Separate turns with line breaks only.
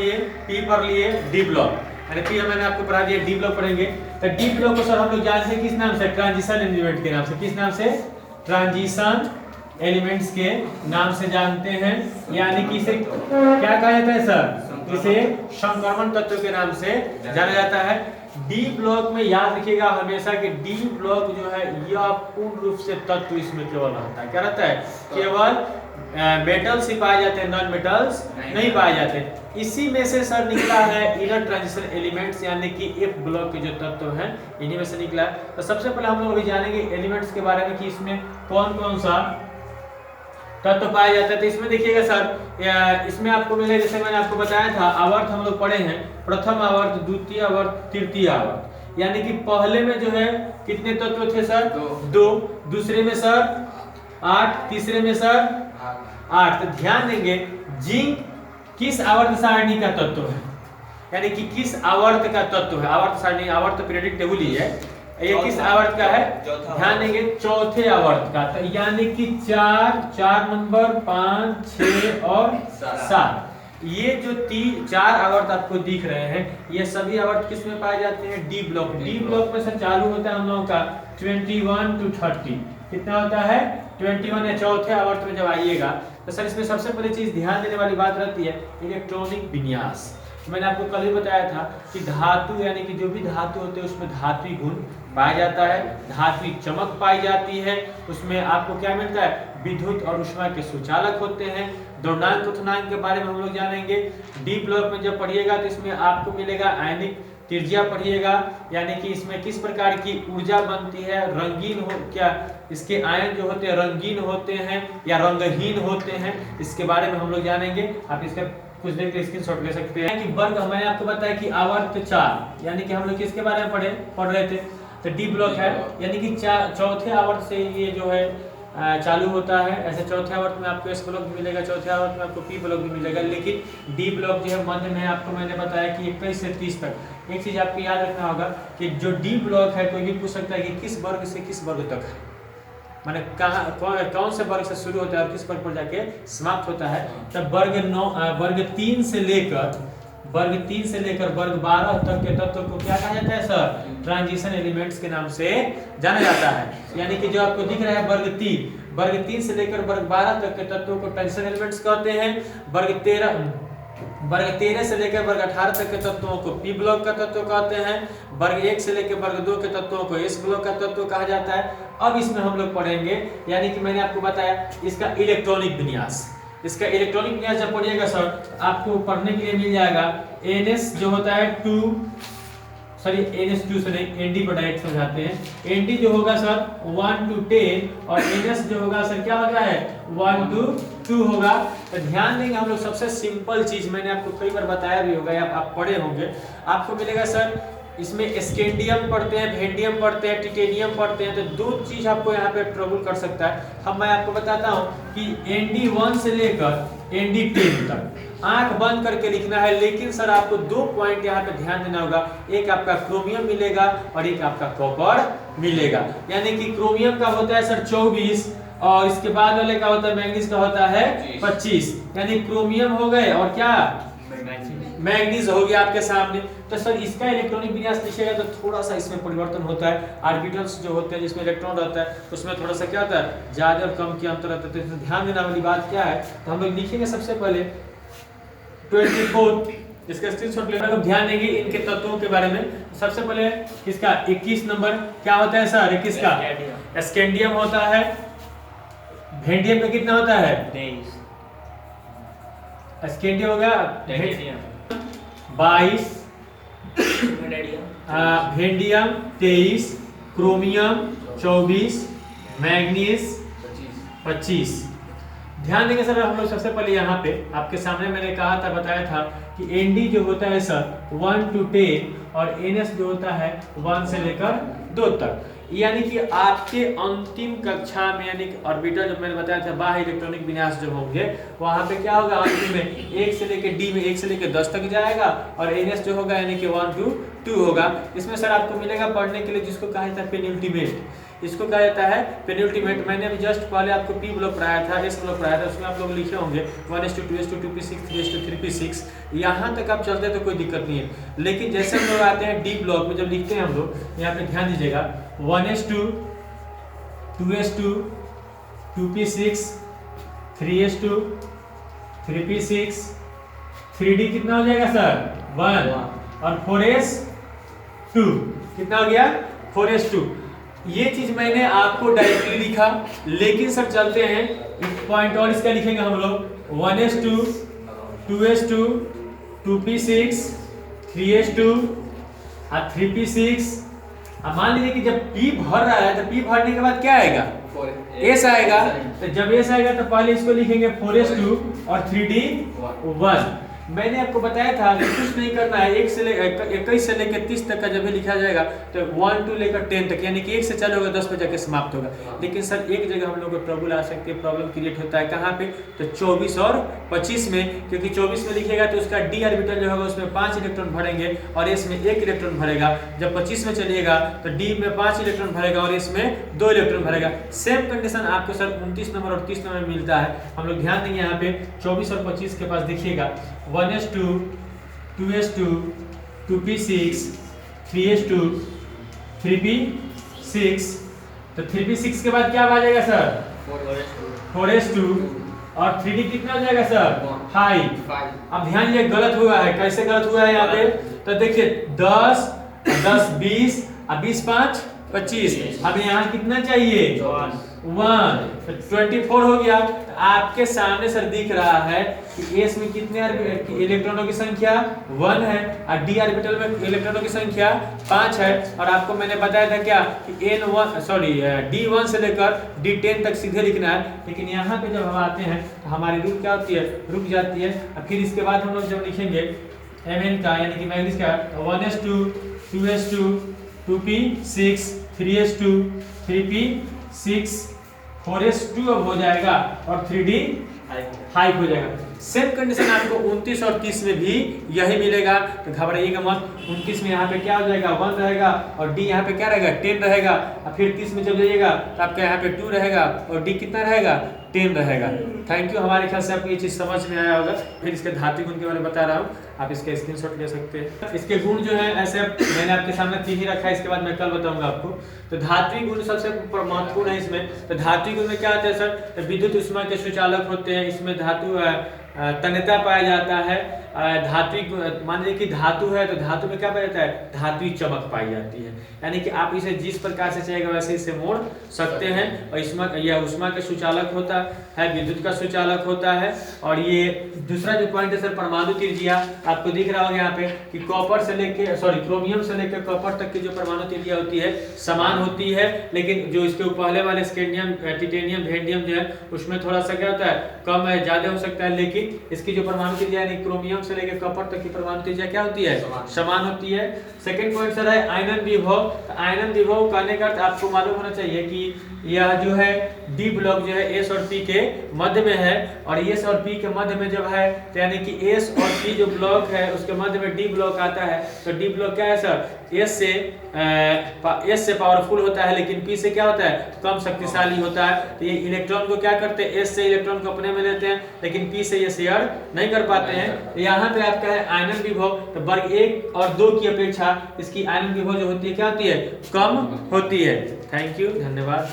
लिए, पी पर लिए डी ब्लॉक, यानी पी मैंने आपको पढ़ा दिया, डी ब्लॉक पढ़ेंगे। तो डी ब्लॉक को सर हम लोग जानते हैं किस नाम से, ट्रांजिशन एलिमेंट के नाम से। किस नाम से? ट्रांजिशन एलिमेंट्स के नाम से जानते हैं, यानी कि इसे क्या कहा जाता है सर? इसे संक्रमण तत्व के नाम से जाना जाता है। डी ब्लॉक में याद रखिएगा हमेशा कि डी ब्लॉक जो है यह पूर्ण रूप से तत्व इसमें केवल रहता है। क्या रहता है? केवल मेटल्स ही पाए जाते हैं, नॉन मेटल्स नहीं पाए जाते। इसी में से सर निकला है इनर ट्रांजिशन एलिमेंट्स, यानी कि एफ ब्लॉक के जो तत्व हैं इन्हीं में से निकला है। तो सबसे पहले हम लोग अभी जानेंगे एलिमेंट्स के बारे में कि इसमें कौन कौन सा तत्व पाया जाता है। तो इसमें देखिएगा सर, इसमें आपको मिले, जैसे मैंने आपको बताया था, आवर्त हम लोग पढ़े हैं, प्रथम आवर्त, द्वितीय आवर्त, तृतीय आवर्त। यानी कि पहले में जो है कितने तत्व थे सर? दो। दूसरे में सर 8, तीसरे में सर 8। तो ध्यान देंगे जिंक किस आवर्त सारणी का तत्व है, यानी कि किस आवर्त का तत्व है। आवर्त सारणी, आवर्त पीरियोडिक टेबल ही है, ये किस आवर्त का है? ध्यान देंगे चौथे आवर्त का। तो यानी कि 4 नंबर, 5, 6 और 7, ये जो 4 आवर्त आपको दिख रहे हैं, ये सभी आवर्त किस में पाए जाते हैं? D block. डी ब्लॉक में से चालू होता है हम लोगों का 21 to 30। कितना होता है? 21 या चौथे आवर्त में जब आइएगा तो सर इसमें सबसे पहली चीज ध्यान देने वाली बात रहती है इलेक्ट्रॉनिक विन्यास। मैंने आपको कल ही बताया था कि धातु, यानी कि जो भी धातु होते हैं उसमें धात्विक गुण पाया जाता है, धात्विक चमक पाई जाती है। उसमें आपको क्या मिलता है? विद्युत और ऊष्मा के सुचालक होते हैं। द्रव्यमान क्वथनांक के बारे में हम लोग जानेंगे। डी ब्लॉक में जब पढ़िएगा तो इसमें आपको मिलेगा आयनिक त्रिज्या पढ़िएगा, यानी कि इसमें किस प्रकार की ऊर्जा बनती है, रंगीन हो क्या इसके आयन जो होते हैं रंगीन होते हैं या रंगहीन होते हैं, इसके बारे में हम लोग जानेंगे। आप इसका कुछ देर के स्क्रीनशॉट ले सकते हैं। कि वर्ग मैंने आपको बताया कि आवर्त 4, यानी कि हम लोग किसके बारे में पढ़ रहे थे? तो डी ब्लॉक है, यानी कि चौथे आवर्त से ये जो है चालू होता है। ऐसे चौथे आवर्त में आपको एस ब्लॉक भी मिलेगा, चौथे आवर्त में आपको पी ब्लॉक भी मिलेगा, लेकिन डी ब्लॉक जो है मध्य में आपको मैंने बताया कि 21 से 30 तक। एक चीज आपको याद रखना होगा कि जो डी ब्लॉक है, कोई भी पूछ सकता है कि किस वर्ग से किस वर्ग तक है, माने कौन से वर्ग से शुरू होता है और किस वर्ग पर जाके समाप्त होता है। तब वर्ग 3 से लेकर वर्ग 12 तक के तत्व को क्या कहा जाता है सर? ट्रांजिशन एलिमेंट्स के नाम से जाना जाता है। यानी कि जो आपको दिख रहा है वर्ग 3 से लेकर वर्ग 12 तक के तत्वों को ट्रांजिशन एलिमेंट्स कहते हैं। वर्ग 13 से लेकर वर्ग 18 तक के तत्वों को पी ब्लॉक का तत्व कहते हैं। वर्ग 1 से लेकर वर्ग 2 के तत्वों को एस ब्लॉक का तत्व कहा जाता है। अब इसमें हम लोग पढ़ेंगे, यानी कि मैंने आपको बताया इसका इलेक्ट्रॉनिक विन्यास। इसका इलेक्ट्रॉनिक विन्यास जब पढ़िएगा सर आपको पढ़ने के लिए मिल जाएगा NS जो होता है 2, सॉरी NS2 से नहीं, ND पर डायरेक्ट समझाते हैं। ND जो होगा सर 1 to 10 और NS जो होगा सर क्या होता है? 1 to 2 होगा। तो ध्यान देंगे हम लोग, सबसे सिंपल चीज मैंने आपको कई बार बताया भी होगा या आप पढ़े होंगे, आपको मिलेगा सर इसमें स्कैंडियम पढ़ते हैं, भेंडियम पढ़ते हैं, टिटेनियम पढ़ते हैं। तो दो चीज आपको यहाँ पे ट्रबल कर सकता है। अब मैं आपको बताता हूँ कि ND1 से लेकर ND10 तक आंख बंद करके लिखना है, लेकिन सर आपको 2 पॉइंट यहाँ पे ध्यान देना होगा। एक आपका क्रोमियम मिलेगा और एक आपका कॉपर मिलेगा। यानी कि क्रोमियम का होता है सर 24 और इसके बाद वाले का होता है मैंगनीज का होता है 25। यानी क्रोमियम हो गए और क्या मैंगनीज हो गया आपके सामने। तो सर इसका इलेक्ट्रॉनिक विन्यास लिखिएगा तो थोड़ा सा इसमें परिवर्तन होता है। ऑर्बिटल्स जो होते हैं जिसमें इलेक्ट्रॉन रहता है उसमें थोड़ा सा क्या होता है, ज्यादा और कम की अंतर रहता है। तो ध्यान देने वाली बात क्या है, तो हम लोग लिखेंगे सबसे पहले 24, इसका स्क्रीनशॉट लेना। अब ध्यान देंगे इनके तत्वों के बारे में। सबसे पहले इसका 21 नंबर क्या होता है सर? 21 का स्कैंडियम होता है। भेंडियम का कितना होता है? 23। स्कैंडियम होगा 22, भेंडियम 23, क्रोमियम 24, मैग्नीज 25। ध्यान देंगे सर हम लोग सबसे पहले यहाँ पे आपके सामने मैंने कहा था, बताया था कि ND जो होता है सर 1 to 10 और NS जो होता है 1 से लेकर 2 तक। यानी कि आपके अंतिम कक्षा में, यानी कि ऑर्बिटल जो मैंने बताया था बाह्य इलेक्ट्रॉनिक विन्यास जब होंगे वहां पे क्या होगा, अंतिम में 1 से लेकर D में 1 से लेकर 10 तक जाएगा और NS जो होगा यानी कि 1 to 2 होगा। इसमें सर आपको मिलेगा पढ़ने के लिए जिसको कहा जाता है पेनिल्टीमेट। इसको कहा जाता है पेनिल्टीमेट। मैंने अभी जस्ट पहले आपको पी ब्लॉक पढ़ाया था, एस ब्लॉक पढ़ाया था, उसमें आप लोग लिखे होंगे 1:2, 2:2, 2p6, 3:2, 3p6। यहाँ तक आप चलते तो कोई दिक्कत नहीं है, लेकिन जैसे हम लोग आते हैं डी ब्लॉक में, जब लिखते हैं हम लोग यहाँ पे ध्यान दीजिएगा 1:2, 2:2, 2p6, 3:2, 3p6, 3d कितना हो जाएगा सर 1 और 4:2 कितना हो गया 4:2। ये चीज मैंने आपको डायरेक्टली लिखा, लेकिन सर चलते हैं एक पॉइंट और इसका लिखेंगे हम लोग 1:2, 2:2, 2p6, 3:2 और 3p6। अब मान लीजिए कि जब p भर रहा है तो p भरने के बाद क्या आएगा s आएगा, तो जब s आएगा तो पहले इसको लिखेंगे 4:2 और 3d 1। मैंने आपको बताया था कि कुछ नहीं करना है, 21 से लेकर 30 तक का जब भी लिखा जाएगा तो 1 to लेकर 10 तक, यानी कि 1 से चालू होगा 10 पे जाके समाप्त होगा। लेकिन सर एक जगह हम लोग को प्रॉब्लम आ सकती है, प्रॉब्लम क्रिएट होता है कहाँ पे, तो 24 और 25 में, क्योंकि 24 में लिखेगा तो उसका डी ऑर्बिटल जो होगा उसमें 5 इलेक्ट्रॉन भरेंगे और एस में 1 इलेक्ट्रॉन भरेगा। जब 25 में चलिएगा तो डी में 5 इलेक्ट्रॉन भरेगा और एस में 2 इलेक्ट्रॉन भरेगा। सेम कंडीशन आपको सर 29 नंबर और 30 नंबर में मिलता है। हम लोग ध्यान देंगे यहाँ पे 24 और 25 के पास देखिएगा 1:2, 2:2, 2p6, 3:2, 3p6। तो 3p6 के बाद क्या आ जाएगा सर 4:2 और 3d कितना हो जाएगा सर 5। अब ध्यान ये गलत हुआ है, कैसे गलत हुआ है यहाँ पे, तो देखिए 10, 10, 20 और 20, 5, 25। अब यहाँ कितना चाहिए 1, तो 24 हो गया। तो आपके सामने सर दिख रहा है कि एस में कितने इलेक्ट्रॉनों की संख्या 1 है और डी ऑर्बिटल में इलेक्ट्रॉनों की संख्या 5 है। और आपको मैंने बताया था क्या कि d1 से लेकर d10 तक सीधे लिखना है, लेकिन यहाँ पे जब हम आते हैं तो हमारी रुक क्या होती है, रुक जाती है। और फिर इसके बाद हम लोग जब लिखेंगे mn का, यानी कि मैग्नीज का 1:2, 2:2, 2p6, 3:2, 3p6, 4:2 अब हो जाएगा और 3d 5 हो जाएगा। सेम कंडीशन आपको 29 और 30 में भी यही मिलेगा, तो घबराइएगा मत। 29 में यहाँ पे क्या हो जाएगा 1 रहेगा और d यहाँ पे क्या रहेगा 10 रहेगा। और फिर 30 में जब जाइएगा तो आपका यहाँ पे 2 रहेगा और d कितना रहेगा 10 रहेगा। थैंक यू, हमारे ख्याल से आपको ये चीज़ समझ में आया होगा। फिर इसके धात्विक गुण के बारे में बता रहा हूँ, आप इसके स्क्रीनशॉट ले सकते हैं। इसके गुण जो है ऐसे मैंने आपके सामने 3 ही रखा है, इसके बाद मैं कल बताऊंगा आपको। तो धात्विक गुण सबसे महत्वपूर्ण है इसमें। तो धात्विक गुण में क्या होता है सर, तो विद्युत ऊष्मा के सुचालक होते हैं, इसमें धातु तन्यता पाया जाता है। धात्विक मान लीजिए कि धातु है तो धातु में क्या पाया जाता है, धात्विक चमक पाई जाती है, यानी कि आप इसे जिस प्रकार से चाहेगा वैसे इसे मोड़ सकते हैं। और यह ऊष्मा के सुचालक होता है, विद्युत का सुचालक होता है। और ये दूसरा जो पॉइंट है सर परमाणु त्रिज्या, आपको दिख रहा होगा यहाँ पे कि कॉपर से लेके क्रोमियम से लेकर कॉपर तक की जो परमाणु त्रिज्या होती है समान होती है, लेकिन जो इसके पहले वाले स्कैंडियम, टिटेनियम, वेंडियम जो है उसमें थोड़ा सा क्या होता है, कम है, ज्यादा हो सकता है। लेकिन इसकी जो परमाणु त्रिज्या यानी क्रोमियम से लेकर कॉपर तक की परमाणु त्रिज्या क्या होती है, समान होती है। सेकंड पॉइंट सर है आयनन विभव। आयनन विभव कहने का अर्थ आपको मालूम होना चाहिए कि यह जो है डी ब्लॉक जो है एस और पी के मध्य में है, और एस और पी के मध्य में जब है तो यानी कि एस और पी जो ब्लॉक है उसके मध्य में डी ब्लॉक आता है। तो डी ब्लॉक क्या है सर, एस से पावरफुल होता है, लेकिन पी से क्या होता है, कम शक्तिशाली होता है। तो ये इलेक्ट्रॉन को क्या करते हैं, एस से इलेक्ट्रॉन को अपने में लेते हैं, लेकिन पी से ये शेयर नहीं कर पाते हैं। तो यहाँ पे आपका है आयनन विभव। तो वर्ग 1 और 2 की अपेक्षा इसकी आयनन विभव जो होती है क्या होती है, कम होती है। थैंक यू, धन्यवाद।